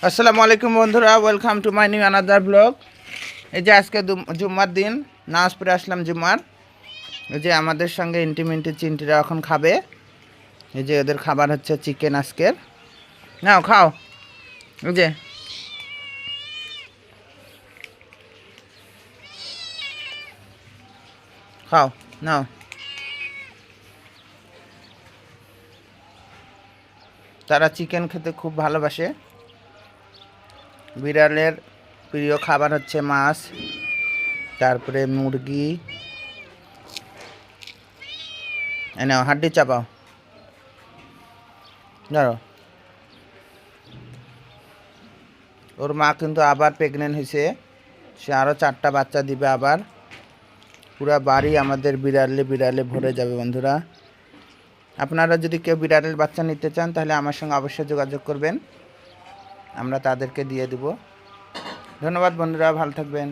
আসসালামু আলাইকুম বন্ধুরা, welcome to my new another blog. এই যে আজকে জুম্মার দিন, নামাজ পড়ে আসলাম জুম্মার। এই যে আমাদের সঙ্গে ইন্টিমিন্টি চিন্টিরা এখন খাবে। এই যে ওদের খাবার হচ্ছে চিকেন আজকের। নাও খাও, এই যে খাও, নাও। তারা চিকেন খেতে খুব ভালোবাসে। বিড়ালের প্রিয় খাবার হচ্ছে মাছ, তারপরে মুরগি। নাও হাড্ডি চাপাও, ধরো। ওর মা কিন্তু আবার প্রেগনেন্ট হয়েছে, সে আরও 4টা বাচ্চা দিবে আবার। পুরা বাড়ি আমাদের বিড়ালে বিড়ালে ভরে যাবে বন্ধুরা। আপনারা যদি কেউ বিড়ালের বাচ্চা নিতে চান তাহলে আমার সঙ্গে অবশ্যই যোগাযোগ করবেন, আমরা তাদেরকে দিয়ে দেব। ধন্যবাদ বন্ধুরা, ভালো থাকবেন।